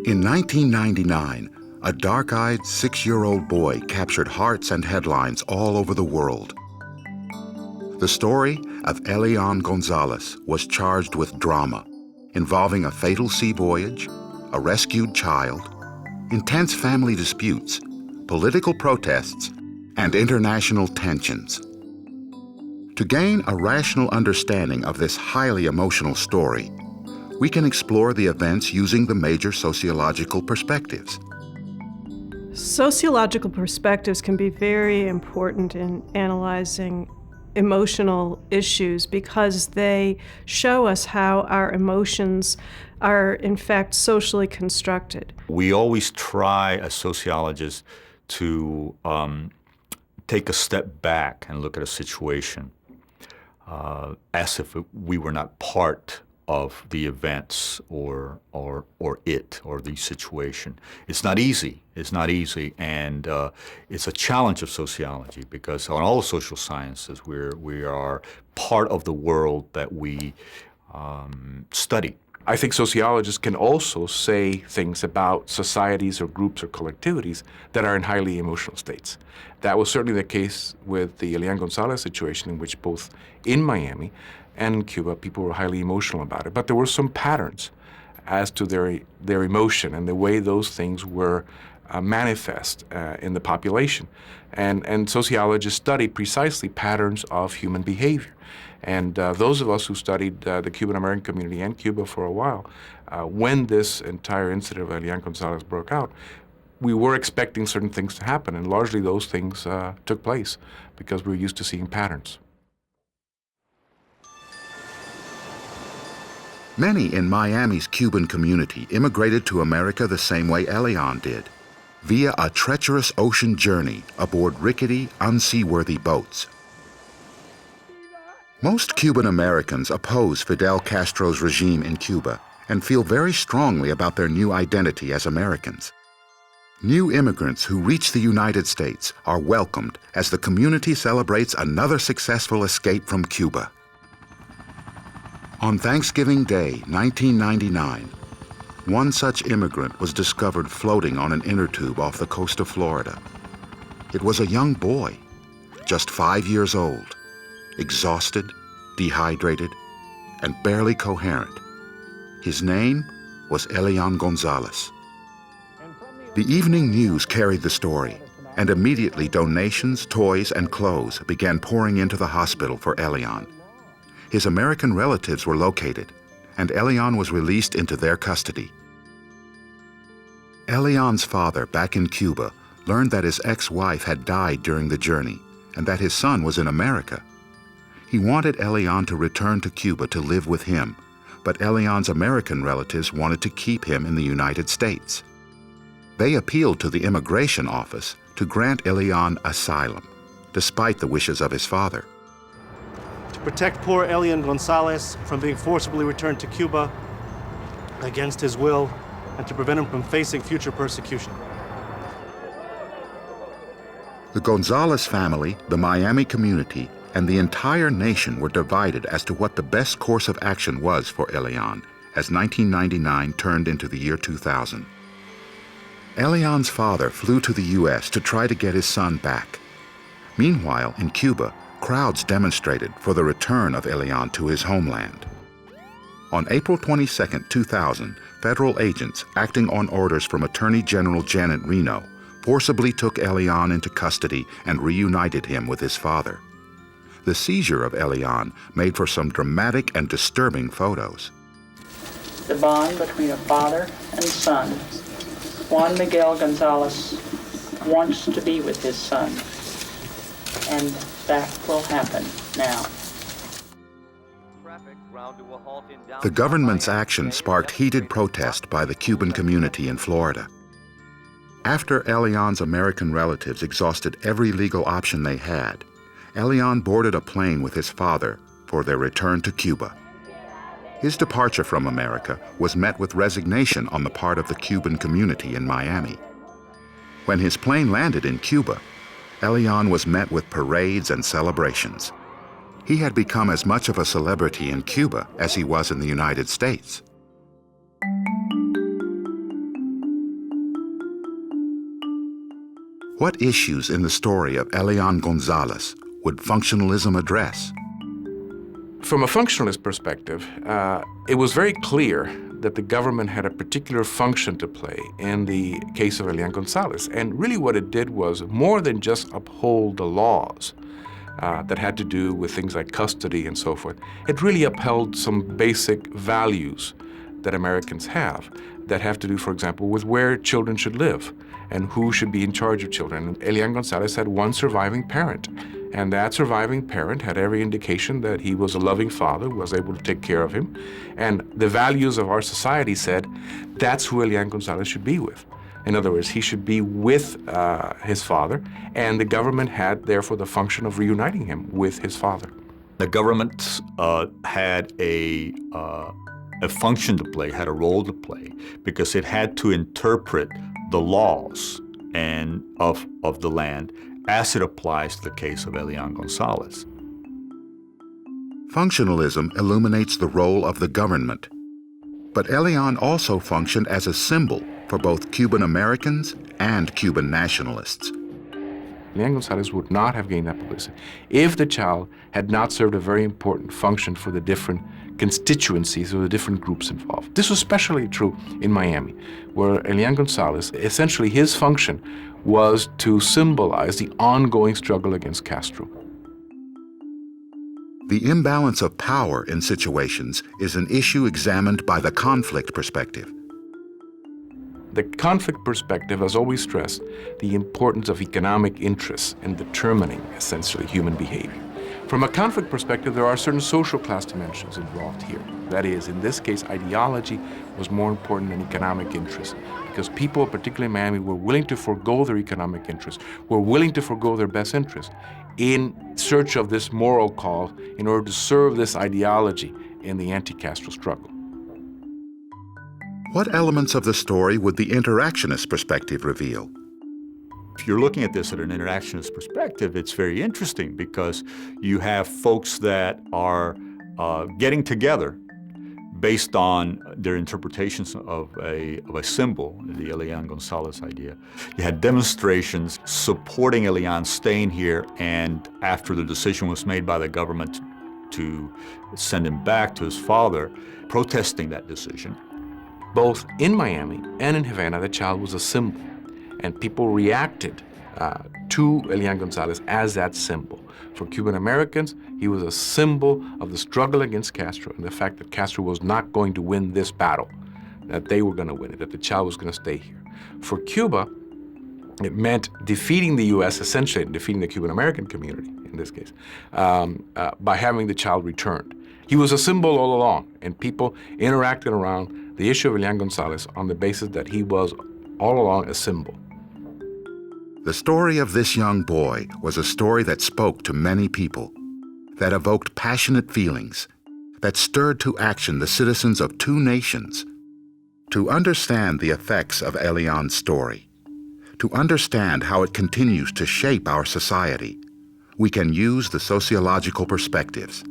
In 1999, a dark-eyed 6-year-old boy captured hearts and headlines all over the world. The story of Elian Gonzalez was charged with drama, involving a fatal sea voyage, a rescued child, intense family disputes, political protests, and international tensions. To gain a rational understanding of this highly emotional story, we can explore the events using the major sociological perspectives. Sociological perspectives can be very important in analyzing emotional issues because they show us how our emotions are in fact socially constructed. We always try as sociologists to take a step back and look at a situation as if we were not part of the events or the situation. It's not easy. It's not easy, and it's a challenge of sociology because on all the social sciences we are part of the world that we study. I think sociologists can also say things about societies or groups or collectivities that are in highly emotional states. That was certainly the case with the Elian Gonzalez situation, in which both in Miami and in Cuba, people were highly emotional about it. But there were some patterns as to their emotion and the way those things were manifest in the population. And sociologists study precisely patterns of human behavior. And those of us who studied the Cuban-American community and Cuba for a while, when this entire incident of Elian Gonzalez broke out, we were expecting certain things to happen, and largely those things took place because we were used to seeing patterns. Many in Miami's Cuban community immigrated to America the same way Elian did, via a treacherous ocean journey aboard rickety, unseaworthy boats. Most Cuban Americans oppose Fidel Castro's regime in Cuba and feel very strongly about their new identity as Americans. New immigrants who reach the United States are welcomed as the community celebrates another successful escape from Cuba. On Thanksgiving Day, 1999, one such immigrant was discovered floating on an inner tube off the coast of Florida. It was a young boy, just 5 years old, exhausted, dehydrated, and barely coherent. His name was Elian Gonzalez. The evening news carried the story, and immediately donations, toys, and clothes began pouring into the hospital for Elian. His American relatives were located, and Elian was released into their custody. Elian's father, back in Cuba, learned that his ex-wife had died during the journey and that his son was in America. He wanted Elian to return to Cuba to live with him, but Elian's American relatives wanted to keep him in the United States. They appealed to the immigration office to grant Elian asylum, despite the wishes of his father. To protect poor Elian Gonzalez from being forcibly returned to Cuba against his will, and to prevent him from facing future persecution. The Gonzalez family, the Miami community, and the entire nation were divided as to what the best course of action was for Elian as 1999 turned into the year 2000. Elian's father flew to the U.S. to try to get his son back. Meanwhile, in Cuba, crowds demonstrated for the return of Elian to his homeland. On April 22, 2000, federal agents, acting on orders from Attorney General Janet Reno, forcibly took Elian into custody and reunited him with his father. The seizure of Elian made for some dramatic and disturbing photos. The bond between a father and son. Juan Miguel Gonzalez wants to be with his son, and that will happen now. The government's action sparked heated protest by the Cuban community in Florida. After Elian's American relatives exhausted every legal option they had, Elian boarded a plane with his father for their return to Cuba. His departure from America was met with resignation on the part of the Cuban community in Miami. When his plane landed in Cuba, Elian was met with parades and celebrations. He had become as much of a celebrity in Cuba as he was in the United States. What issues in the story of Elian Gonzalez would functionalism address? From a functionalist perspective, it was very clear that the government had a particular function to play in the case of Elian Gonzalez. And really what it did was more than just uphold the laws that had to do with things like custody and so forth. It really upheld some basic values that Americans have that have to do, for example, with where children should live and who should be in charge of children. And Elian Gonzalez had one surviving parent, and that surviving parent had every indication that he was a loving father, was able to take care of him. And the values of our society said that's who Elian Gonzalez should be with. In other words, he should be with his father, and the government had, therefore, the function of reuniting him with his father. The government had a function to play, had a role to play, because it had to interpret the laws and of the land as it applies to the case of Elian Gonzalez. Functionalism illuminates the role of the government, but Elian also functioned as a symbol for both Cuban Americans and Cuban nationalists. Elian Gonzalez would not have gained that publicity if the child had not served a very important function for the different constituencies or the different groups involved. This was especially true in Miami, where Elian Gonzalez, essentially his function was to symbolize the ongoing struggle against Castro. The imbalance of power in situations is an issue examined by the conflict perspective. The conflict perspective has always stressed the importance of economic interests in determining, essentially, human behavior. From a conflict perspective, there are certain social class dimensions involved here. That is, in this case, ideology was more important than economic interests, because people, particularly in Miami, were willing to forego their economic interests, were willing to forego their best interests in search of this moral cause in order to serve this ideology in the anti-Castro struggle. What elements of the story would the Interactionist perspective reveal? If you're looking at this at an Interactionist perspective, it's very interesting because you have folks that are getting together based on their interpretations of a symbol, the Elian Gonzalez idea. You had demonstrations supporting Elian staying here, and after the decision was made by the government to send him back to his father, protesting that decision. Both in Miami and in Havana, the child was a symbol, and people reacted to Elian Gonzalez as that symbol. For Cuban Americans, he was a symbol of the struggle against Castro and the fact that Castro was not going to win this battle, that they were going to win it, that the child was going to stay here. For Cuba, it meant defeating the U.S., essentially defeating the Cuban American community, in this case, by having the child returned. He was a symbol all along, and people interacted around the issue of Elian Gonzalez on the basis that he was all along a symbol. The story of this young boy was a story that spoke to many people, that evoked passionate feelings, that stirred to action the citizens of two nations. To understand the effects of Elian's story, to understand how it continues to shape our society, we can use the sociological perspectives.